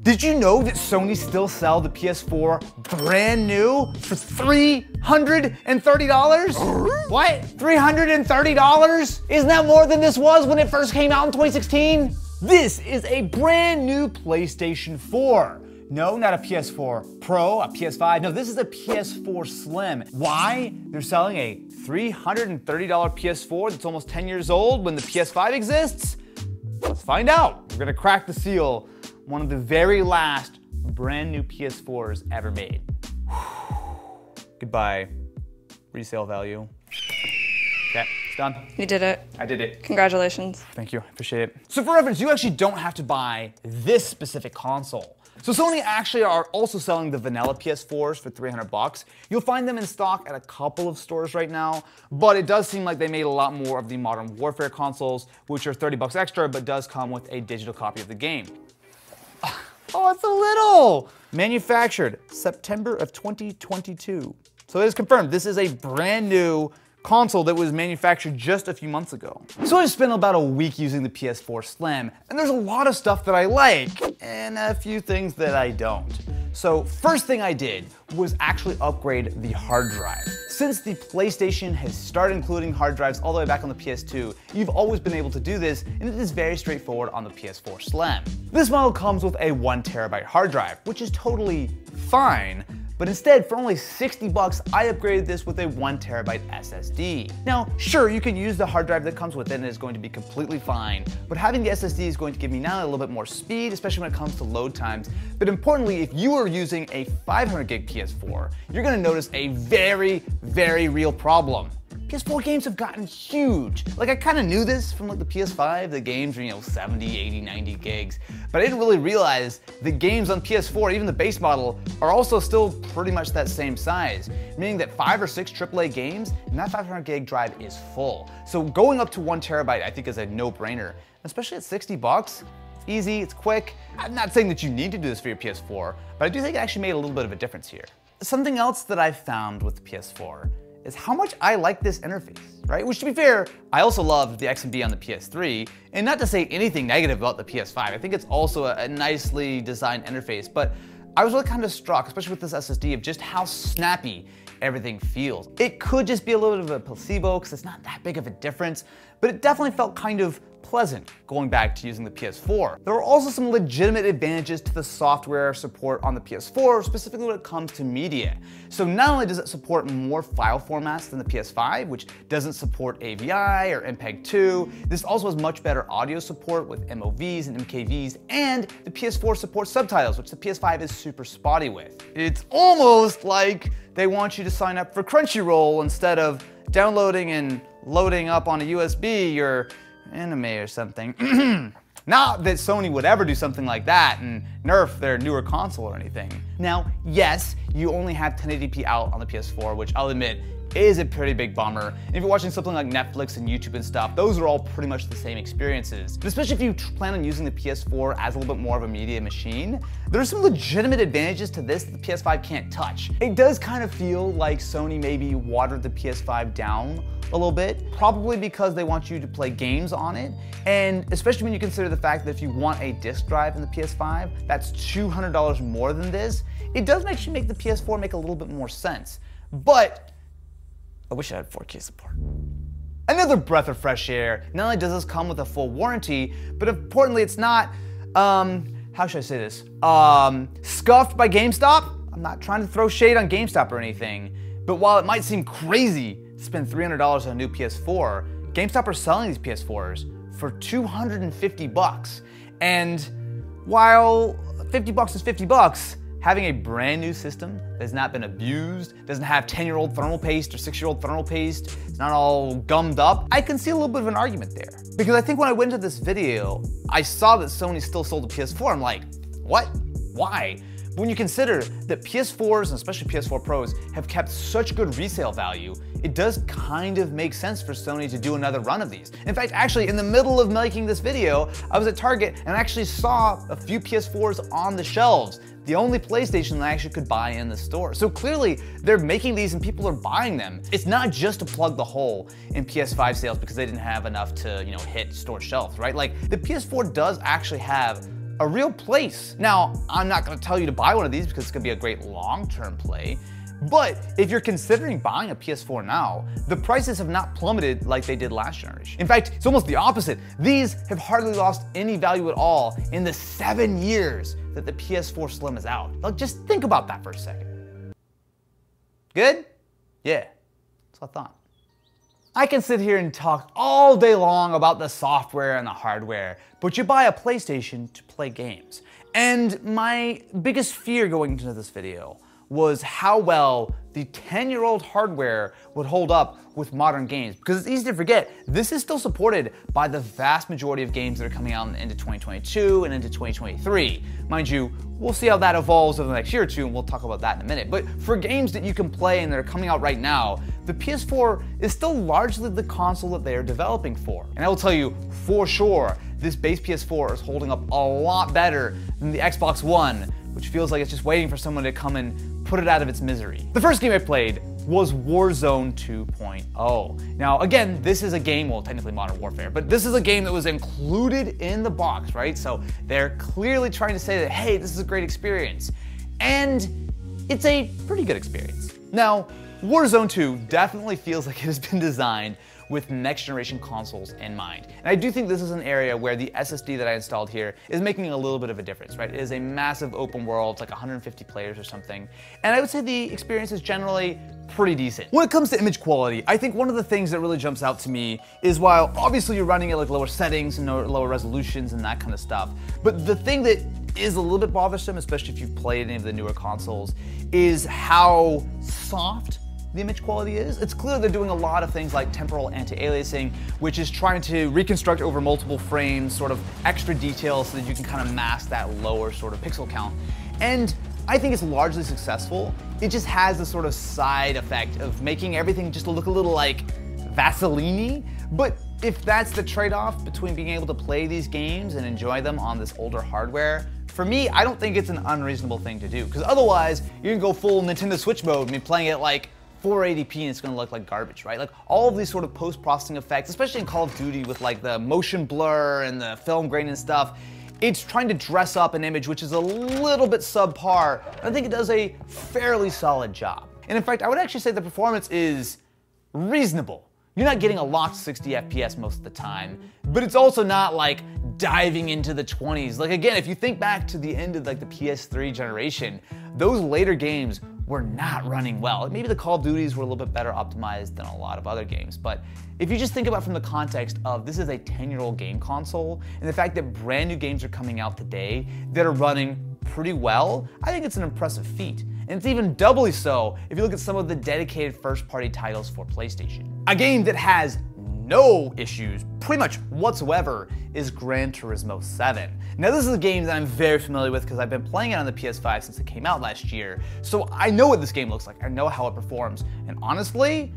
Did you know that Sony still sell the PS4 brand new for $330? What? $330? Isn't that more than this was when it first came out in 2016? This is a brand new PlayStation 4. No, not a PS4 Pro, a PS5. No, this is a PS4 Slim. Why? They're selling a $330 PS4 that's almost 10 years old when the PS5 exists? Let's find out. We're gonna crack the seal. One of the very last brand new PS4s ever made. Goodbye, resale value. Okay, it's done. You did it. I did it. Congratulations. Thank you, I appreciate it. So for reference, you actually don't have to buy this specific console. So Sony actually are also selling the vanilla PS4s for 300 bucks. You'll find them in stock at a couple of stores right now, but it does seem like they made a lot more of the Modern Warfare consoles, which are 30 bucks extra, but does come with a digital copy of the game. Oh, it's a little! Manufactured September of 2022. So it is confirmed, this is a brand new console that was manufactured just a few months ago. So I spent about a week using the PS4 Slim, and there's a lot of stuff that I like, and a few things that I don't. So first thing I did was actually upgrade the hard drive. Since the PlayStation has started including hard drives all the way back on the PS2, you've always been able to do this, and it is very straightforward on the PS4 Slim. This model comes with a 1 terabyte hard drive, which is totally fine. But instead, for only 60 bucks, I upgraded this with a 1 terabyte SSD. Now, sure, you can use the hard drive that comes with it and it's going to be completely fine, but having the SSD is going to give me not only a little bit more speed, especially when it comes to load times, but importantly, if you are using a 500 gig PS4, you're gonna notice a very, very real problem. PS4 games have gotten huge. Like, I kind of knew this from like the PS5, the games were, 70, 80, 90 gigs, but I didn't really realize the games on PS4, even the base model, are also still pretty much that same size, meaning that 5 or 6 AAA games, and that 500 gig drive is full. So going up to 1 terabyte, I think is a no-brainer, especially at 60 bucks. It's easy, it's quick. I'm not saying that you need to do this for your PS4, but I do think it actually made a little bit of a difference here. Something else that I found with the PS4 is how much I like this interface, right? Which, to be fair, I also love the XMB on the PS3, and not to say anything negative about the PS5, I think it's also a nicely designed interface, but I was really kind of struck, especially with this SSD, of just how snappy everything feels. It could just be a little bit of a placebo, because it's not that big of a difference, but it definitely felt kind of pleasant going back to using the PS4. There are also some legitimate advantages to the software support on the PS4, specifically when it comes to media. So not only does it support more file formats than the PS5, which doesn't support AVI or MPEG-2, this also has much better audio support with MOVs and MKVs, and the PS4 supports subtitles, which the PS5 is super spotty with. It's almost like they want you to sign up for Crunchyroll instead of downloading and loading up on a USB or anime or something. Not that Sony would ever do something like that and nerf their newer console or anything. Now, yes, you only have 1080p out on the PS4, which I'll admit is a pretty big bummer. And if you're watching something like Netflix and YouTube and stuff, those are all pretty much the same experiences. But especially if you plan on using the PS4 as a little bit more of a media machine, there are some legitimate advantages to this that the PS5 can't touch. It does kind of feel like Sony maybe watered the PS5 down a little bit, probably because they want you to play games on it, and especially when you consider the fact that if you want a disc drive in the PS5, that's $200 more than this. It does actually make the PS4 make a little bit more sense, but I wish I had 4K support. Another breath of fresh air. Not only does this come with a full warranty, but importantly, it's not, how should I say this? Scuffed by GameStop. I'm not trying to throw shade on GameStop or anything, but while it might seem crazy to spend $300 on a new PS4, GameStop are selling these PS4s for 250 bucks. And while 50 bucks is 50 bucks, having a brand new system that has not been abused, doesn't have 10-year-old thermal paste or 6-year-old thermal paste, it's not all gummed up, I can see a little bit of an argument there. Because I think when I went into this video, I saw that Sony still sold the PS4, I'm like, what? Why? But when you consider that PS4s, and especially PS4 Pros, have kept such good resale value, it does kind of make sense for Sony to do another run of these. In fact, actually, in the middle of making this video, I was at Target and I actually saw a few PS4s on the shelves. The only PlayStation that I actually could buy in the store. So clearly, they're making these and people are buying them. It's not just to plug the hole in PS5 sales because they didn't have enough to, hit store shelves, right? Like, the PS4 does actually have a real place. Now, I'm not gonna tell you to buy one of these because it's gonna be a great long-term play, but if you're considering buying a PS4 now, the prices have not plummeted like they did last generation. In fact, it's almost the opposite. These have hardly lost any value at all in the 7 years that the PS4 Slim is out. Like, just think about that for a second. Good? Yeah, that's what I thought. I can sit here and talk all day long about the software and the hardware, but you buy a PlayStation to play games. And my biggest fear going into this video was how well the 10-year-old hardware would hold up with modern games. Because it's easy to forget, this is still supported by the vast majority of games that are coming out into 2022 and into 2023. Mind you, we'll see how that evolves over the next year or two, and we'll talk about that in a minute. But for games that you can play and that are coming out right now, the PS4 is still largely the console that they are developing for. And I will tell you, for sure, this base PS4 is holding up a lot better than the Xbox One, which feels like it's just waiting for someone to come and put it out of its misery. The first game I played was Warzone 2.0. Now, again, this is a game, well, technically Modern Warfare, but this is a game that was included in the box, right? So they're clearly trying to say that, hey, this is a great experience. And it's a pretty good experience. Now, Warzone 2 definitely feels like it has been designed with next generation consoles in mind. And I do think this is an area where the SSD that I installed here is making a little bit of a difference, right? It is a massive open world, it's like 150 players or something. And I would say the experience is generally pretty decent. When it comes to image quality, I think one of the things that really jumps out to me is while obviously you're running at like lower settings and lower resolutions and that kind of stuff, but the thing that is a little bit bothersome, especially if you've played any of the newer consoles, is how soft the image quality is. It's clear they're doing a lot of things like temporal anti-aliasing, which is trying to reconstruct over multiple frames sort of extra details so that you can kind of mask that lower sort of pixel count. And I think it's largely successful. It just has this sort of side effect of making everything just look a little like Vaseline-y. But if that's the trade-off between being able to play these games and enjoy them on this older hardware, for me, I don't think it's an unreasonable thing to do. Because otherwise, you can go full Nintendo Switch mode and be playing it like 480p and it's gonna look like garbage, right? Like all of these sort of post-processing effects, especially in Call of Duty with like the motion blur and the film grain and stuff, it's trying to dress up an image which is a little bit subpar. I think it does a fairly solid job. And in fact, I would actually say the performance is reasonable. You're not getting a locked 60 FPS most of the time, but it's also not like diving into the 20s. Like again, if you think back to the end of like the PS3 generation, those later games were not running well. Maybe the Call of Duties were a little bit better optimized than a lot of other games, but if you just think about it from the context of this is a 10-year-old game console, and the fact that brand new games are coming out today that are running pretty well, I think it's an impressive feat. And it's even doubly so if you look at some of the dedicated first-party titles for PlayStation. A game that has no issues, pretty much whatsoever, is Gran Turismo 7. Now this is a game that I'm very familiar with because I've been playing it on the PS5 since it came out last year, so I know what this game looks like, I know how it performs, and honestly,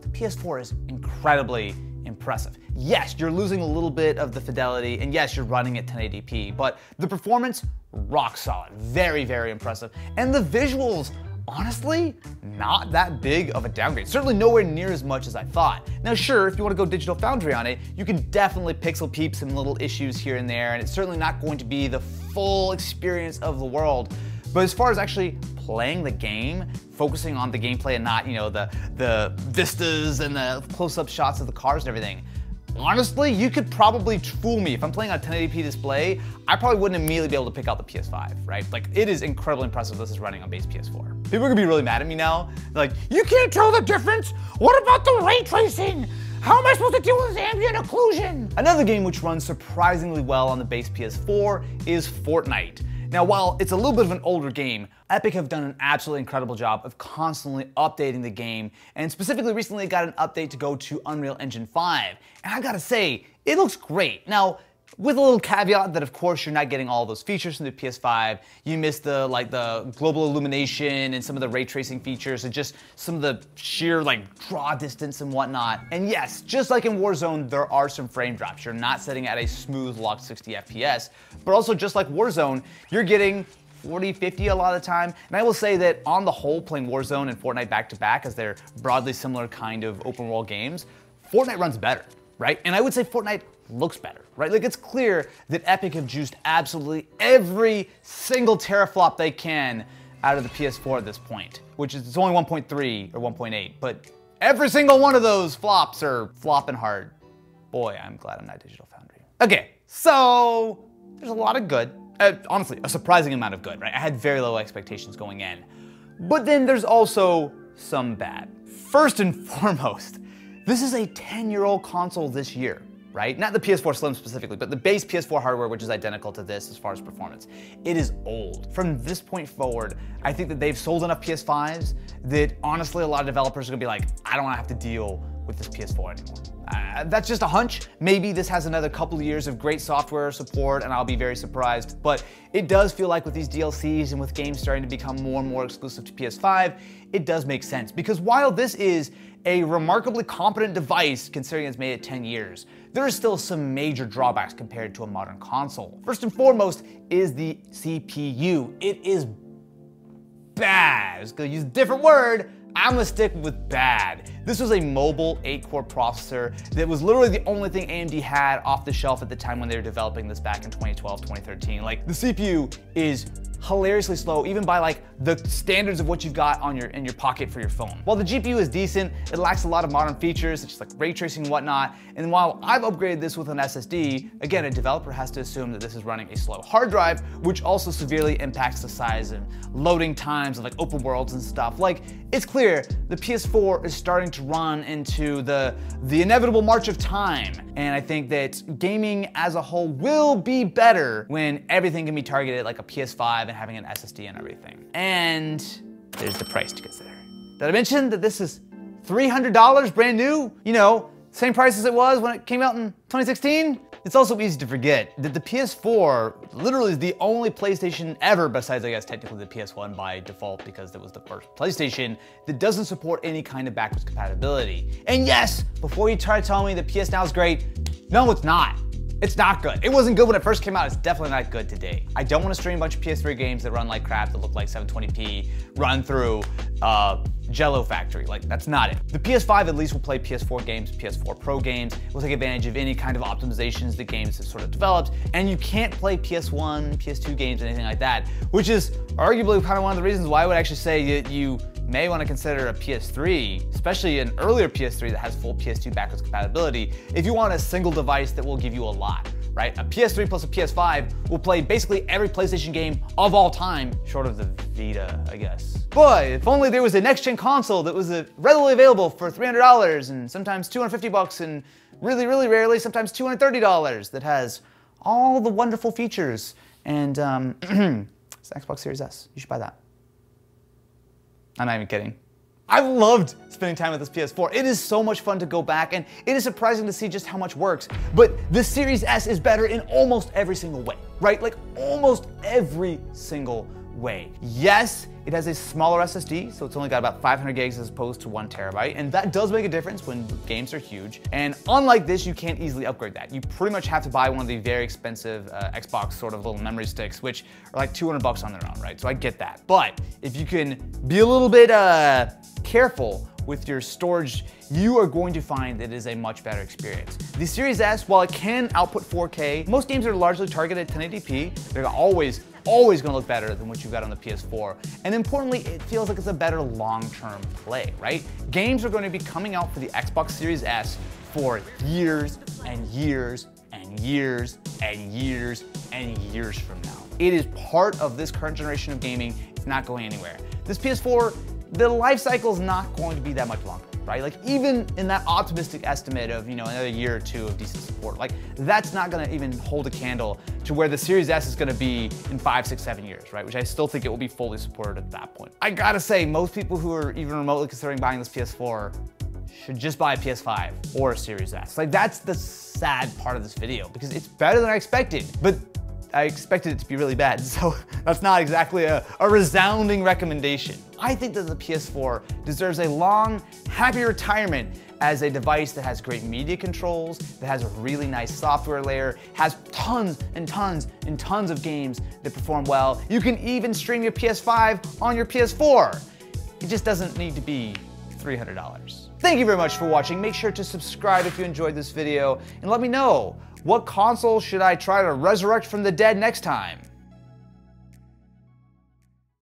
the PS4 is incredibly impressive. Yes, you're losing a little bit of the fidelity, and yes, you're running at 1080p, but the performance, rock solid, very, very impressive, and the visuals, honestly, not that big of a downgrade. Certainly nowhere near as much as I thought. Now sure, if you want to go Digital Foundry on it, you can definitely pixel peep some little issues here and there, and it's certainly not going to be the full experience of the world. But as far as actually playing the game, focusing on the gameplay and not, you know, the vistas and the close-up shots of the cars and everything, honestly, you could probably fool me. If I'm playing on a 1080p display, I probably wouldn't immediately be able to pick out the PS5, right? Like, it is incredibly impressive this is running on base PS4. People are gonna be really mad at me now. They're like, you can't tell the difference? What about the ray tracing? How am I supposed to deal with this ambient occlusion? Another game which runs surprisingly well on the base PS4 is Fortnite. Now, while it's a little bit of an older game, Epic have done an absolutely incredible job of constantly updating the game, and specifically recently it got an update to go to Unreal Engine 5. And I gotta say, it looks great. Now, with a little caveat that of course you're not getting all those features from the PS5. You miss the global illumination and some of the ray tracing features and just some of the sheer draw distance and whatnot. And yes, just like in Warzone, there are some frame drops. You're not setting at a smooth locked 60 FPS, but also just like Warzone, you're getting 40, 50 a lot of the time. And I will say that on the whole, playing Warzone and Fortnite back to back, as they're broadly similar kind of open world games, Fortnite runs better, right? And I would say Fortnite looks better, right? Like, it's clear that Epic have juiced absolutely every single teraflop they can out of the PS4 at this point, which is, it's only 1.3 or 1.8, but every single one of those flops are flopping hard. Boy, I'm glad I'm not Digital Foundry. Okay, so there's a lot of good. Honestly, a surprising amount of good, right? I had very low expectations going in. But then there's also some bad. First and foremost, this is a 10-year-old console this year, right? Not the PS4 Slim specifically, but the base PS4 hardware, which is identical to this as far as performance. It is old. From this point forward, I think that they've sold enough PS5s that honestly, a lot of developers are gonna be like, I don't wanna have to deal with this PS4 anymore. That's just a hunch. Maybe this has another couple of years of great software support and I'll be very surprised, but it does feel like with these DLCs and with games starting to become more and more exclusive to PS5, it does make sense. Because while this is a remarkably competent device, considering it's made it 10 years, there are still some major drawbacks compared to a modern console. First and foremost is the CPU. It is bad. I was gonna use a different word. I'm gonna stick with bad. This was a mobile 8-core processor that was literally the only thing AMD had off the shelf at the time when they were developing this back in 2012, 2013. Like, the CPU is hilariously slow, even by like the standards of what you've got on in your pocket for your phone. While the GPU is decent, it lacks a lot of modern features, such as like ray tracing and whatnot. And while I've upgraded this with an SSD, again, a developer has to assume that this is running a slow hard drive, which also severely impacts the size and loading times of like open worlds and stuff. Like, it's clear the PS4 is starting to run into the inevitable march of time. And I think that gaming as a whole will be better when everything can be targeted like a PS5 and having an SSD and everything. And there's the price to consider. Did I mention that this is $300 brand new? You know, same price as it was when it came out in 2016? It's also easy to forget that the PS4 literally is the only PlayStation ever, besides I guess technically the PS1 by default because it was the first PlayStation, that doesn't support any kind of backwards compatibility. And yes, before you try to tell me that PS Now is great, no, it's not. It's not good. It wasn't good when it first came out. It's definitely not good today. I don't want to stream a bunch of PS3 games that run like crap, that look like 720p, run through Jello Factory. Like, that's not it. The PS5 at least will play PS4 games, PS4 Pro games. It will take advantage of any kind of optimizations that games have sort of developed. And you can't play PS1, PS2 games, anything like that, which is arguably kind of one of the reasons why I would actually say that you may want to consider a PS3, especially an earlier PS3 that has full PS2 backwards compatibility, if you want a single device that will give you a lot, right? A PS3 plus a PS5 will play basically every PlayStation game of all time, short of the Vita, I guess. Boy, if only there was a next-gen console that was readily available for $300 and sometimes $250 and really, really rarely, sometimes $230 that has all the wonderful features. And it's an Xbox Series S. You should buy that. I'm not even kidding. I've loved spending time with this PS4. It is so much fun to go back, and it is surprising to see just how much works. But the Series S is better in almost every single way, right? Like, almost every single way. Yes, it has a smaller SSD, so it's only got about 500 gigs as opposed to 1 terabyte, and that does make a difference when games are huge. And unlike this, you can't easily upgrade that. You pretty much have to buy one of the very expensive Xbox sort of little memory sticks, which are like $200 on their own, right? So I get that. But if you can be a little bit careful with your storage, you are going to find that it is a much better experience. The Series S, while it can output 4K, most games are largely targeted at 1080p. They're always gonna look better than what you've got on the PS4. And importantly, it feels like it's a better long-term play, right? Games are going to be coming out for the Xbox Series S for years and years and years and years and years from now. It is part of this current generation of gaming. It's not going anywhere. This PS4, the life cycle is not going to be that much longer, right? Like, even in that optimistic estimate of, you know, another year or two of decent support, like, that's not gonna even hold a candle to where the Series S is gonna be in 5, 6, 7 years, right? Which I still think it will be fully supported at that point. I gotta say, most people who are even remotely considering buying this PS4 should just buy a PS5 or a Series S. Like, that's the sad part of this video, because it's better than I expected, but I expected it to be really bad, so that's not exactly a resounding recommendation. I think that the PS4 deserves a long, happy retirement as a device that has great media controls, that has a really nice software layer, has tons and tons and tons of games that perform well. You can even stream your PS5 on your PS4. It just doesn't need to be $300. Thank you very much for watching. Make sure to subscribe if you enjoyed this video, and let me know, what console should I try to resurrect from the dead next time?